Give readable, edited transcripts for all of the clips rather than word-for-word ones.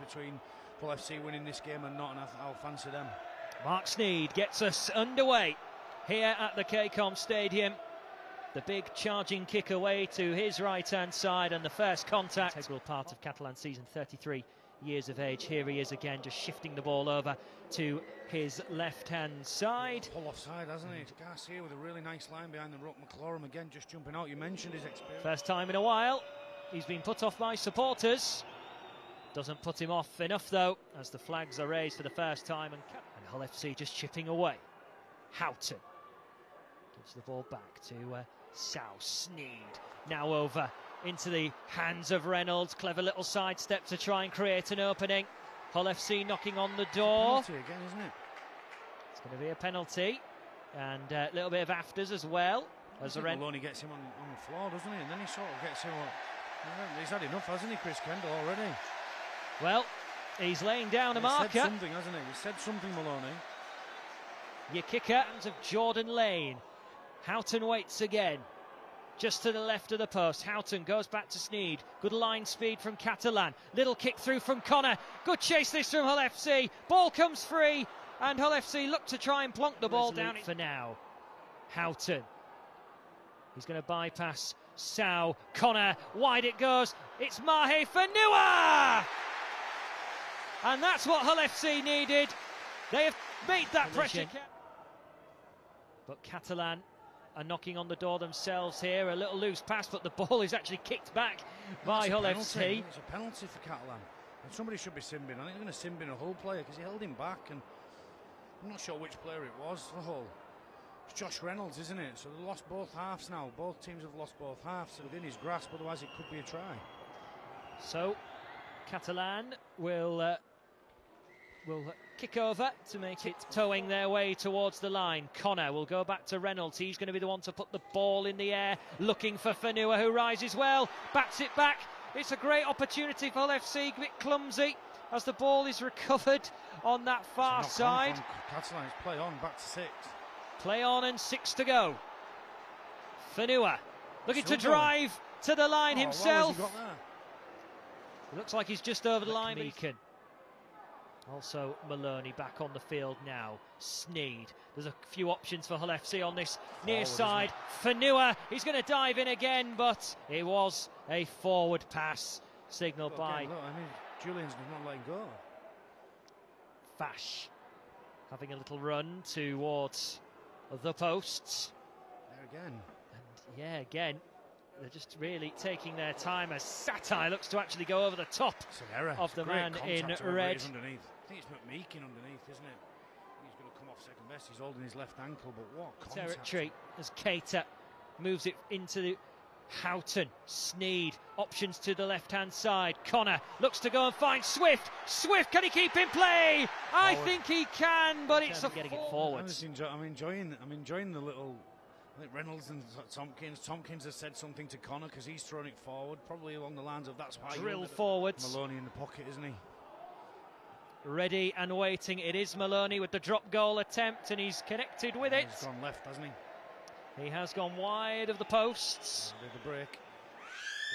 between Hull FC winning this game and not, and I'll fancy them. Mark Sneed gets us underway here at the KCOM Stadium. The big charging kick away to his right-hand side, and the first contact. Integral part of Catalan season, 33 years of age. Here he is again, just shifting the ball over to his left-hand side. Pull offside, hasn't he? Garcia with a really nice line behind the ruck. McLaurin again just jumping out. You mentioned his experience. First time in a while. He's been put off by supporters. Doesn't put him off enough though, as the flags are raised for the first time. And Hull FC just chipping away. Houghton gives the ball back to South. Sneed now over into the hands of Reynolds. Clever little sidestep to try and create an opening. Hull FC knocking on the door. Penalty again, isn't it? It's going to be a penalty, and a little bit of afters as well. As Maloney gets him on the floor, doesn't he? And then he sort of gets him up. He's had enough, hasn't he, Chris Kendall, already? Well, he's laying down a marker. He said something, hasn't he? He said something, Maloney. Your kicker, hands of Jordan Lane. Houghton waits again, just to the left of the post. Houghton goes back to Sneed. Good line speed from Catalan. Little kick through from Connor. Good chase this from Hull FC. Ball comes free, and Hull FC look to try and plonk the ball down for now. Houghton. He's going to bypass Sow. Connor, wide it goes. It's Mahe Fanua! And that's what Hull FC needed. They have made that pressure. But Catalan are knocking on the door themselves here. A little loose pass, but the ball is actually kicked back by Hull FC. It's a penalty for Catalan. And somebody should be simbing. I think they're going to sim in a Hull player because he held him back. And I'm not sure which player it was for Hull. It's Josh Reynolds, isn't it? So they lost both halves now. Both teams have lost both halves. So within his grasp, otherwise it could be a try. So Catalan will kick over to make it, towing their way towards the line. Connor will go back to Reynolds. He's going to be the one to put the ball in the air, looking for Fanua, who rises well, bats it back. It's a great opportunity for Hull FC, a bit clumsy as the ball is recovered on that far side. Catalan, play on, back to 6. Play on and 6 to go. Fanua looking to drive to the line himself. What has he got there? It looks like he's just over the line. Meakin. Also Maloney back on the field now. Sneed. There's a few options for Hull FC on this near side. Fanua, he's going to dive in again, but it was a forward pass signalled by... Look, I mean, Julian's not letting go. Fash having a little run towards the posts. There again. And yeah, again, they're just really taking their time as Satire looks to actually go over the top of the man in red. Underneath. I think it's McMeekin underneath, isn't it? He's going to come off second best. He's holding his left ankle, but what contact. Territory as Keita moves it into the Houghton. Sneed, options to the left-hand side. Connor looks to go and find Swift. Swift, can he keep in play? I think he can, but it's getting it forwards. I'm enjoying the little... I think Reynolds and Tompkins has said something to Connor because he's throwing it forward, probably along the lines of that's why drill forwards. Maloney in the pocket, isn't he? Ready and waiting. It is Maloney with the drop goal attempt, and he's connected with it. He's gone left, hasn't he? He has gone wide of the posts. Did the break.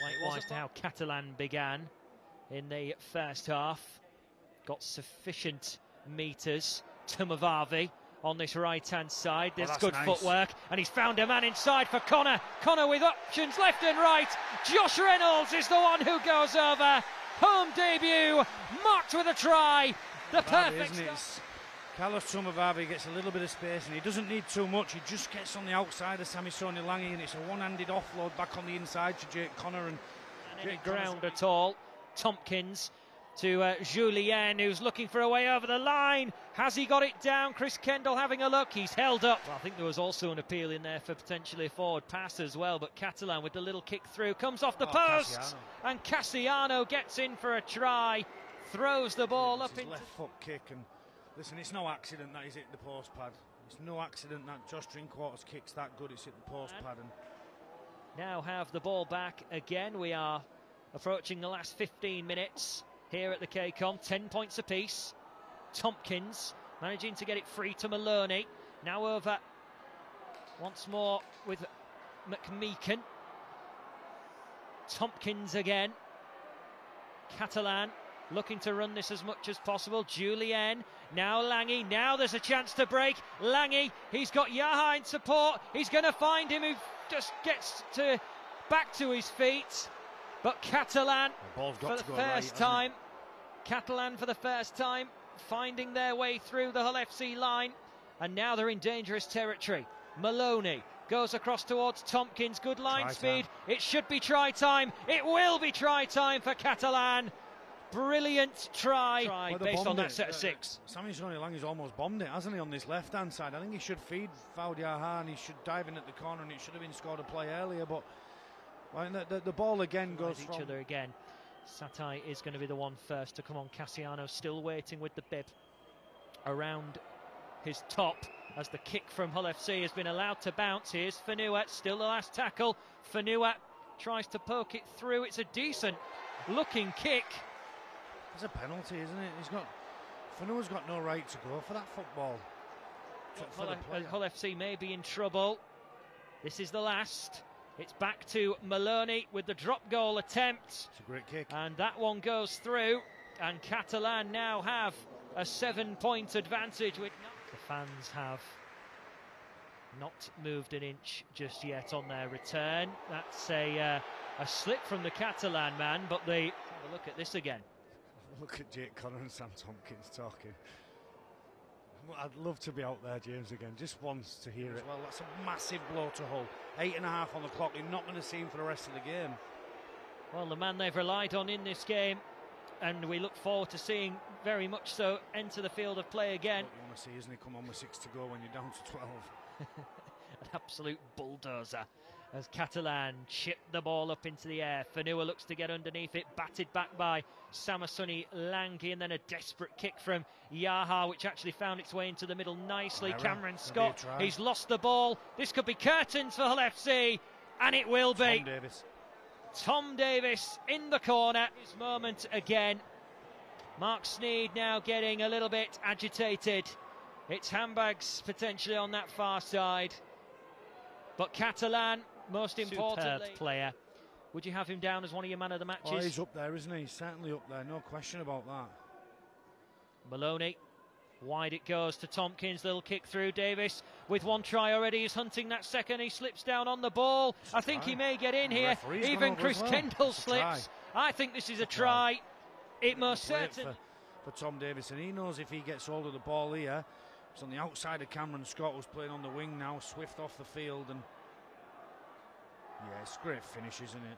Likewise to how Catalan began in the first half. Got sufficient metres to Mavavi on this right-hand side. There's good footwork, and he's found a man inside for Connor. Connor with options left and right. Josh Reynolds is the one who goes over. Home debut, marked with a try. The perfect start. Carlos Tumavavi gets a little bit of space, and he doesn't need too much. He just gets on the outside of Sami Sonilangi, and it's a one-handed offload back on the inside to Jake Connor. And any ground at all. Tompkins to Julien, who's looking for a way over the line. Has he got it down? Chris Kendall having a look. He's held up. Well, I think there was also an appeal in there for potentially a forward pass as well, but Catalan with the little kick through comes off the post, and Cassiano gets in for a try, throws the ball up into left foot kick. And listen, it's no accident that he's hit the post pad. It's no accident that Josh Drinkwater's kick's that good. It's hit the post pad. And now have the ball back again. We are approaching the last 15 minutes here at the KCOM, 10 points apiece. Tompkins managing to get it free to Maloney. Now over once more with McMeekin. Tompkins again. Catalan looking to run this as much as possible. Julien, now Lange, now there's a chance to break. Lange, he's got Yaha in support. He's going to find him, who just gets back to his feet. But Catalan for the first time, Catalan for the first time finding their way through the Hull FC line, and now they're in dangerous territory. Maloney goes across towards Tompkins, good line speed. It should be try time. It will be try time for Catalan. Brilliant try based on that set of six. Sammy Lange's almost bombed it, hasn't he, on this left-hand side? I think he should feed Wout Yaha and he should dive in at the corner, and it should have been scored a play earlier, but well, the ball again goes each other again. Satai is going to be the one first to come on. Cassiano still waiting with the bib around his top as the kick from Hull FC has been allowed to bounce. Here's Fanua, still the last tackle. Fanua tries to poke it through. It's a decent looking kick. It's a penalty, isn't it? Fanua's got no right to go for that football. Hull FC may be in trouble. This is the last. It's back to Maloney with the drop goal attempt. It's a great kick. And that one goes through. And Catalan now have a 7-point advantage. The fans have not moved an inch just yet on their return. That's a slip from the Catalan man, but have a look at this again. Look at Jake Connor and Sam Tompkins talking. I'd love to be out there, James, again, just once to hear it. Well, that's a massive blow to Hull. 8.5 on the clock. You're not going to see him for the rest of the game. Well, the man they've relied on in this game, and we look forward to seeing very much so enter the field of play again. What you want to see, isn't he, come on with 6 to go when you're down to 12. An absolute bulldozer as Catalan chipped the ball up into the air. Fanua looks to get underneath it, batted back by Samasuni Lange, and then a desperate kick from Yaha, which actually found its way into the middle nicely. Cameron Scott, he's lost the ball. This could be curtains for Hull FC, and it will be. Tom Davis in the corner. His moment again. Mark Sneed now getting a little bit agitated. It's handbags potentially on that far side. But Catalan, most importantly, player. Would you have him down as one of your man of the matches? Oh, he's up there, isn't he? He's certainly up there, no question about that. Maloney, wide it goes to Tompkins, little kick through. Davis with one try already, he's hunting that second, he slips down on the ball. I think he may get in here. Even Chris Kendall slips. I think this is a try. It most certainly. For Tom Davis, and he knows if he gets hold of the ball here, it's on the outside of Cameron Scott, who's playing on the wing now, swift off the field, and yeah, it's a great finish, isn't it?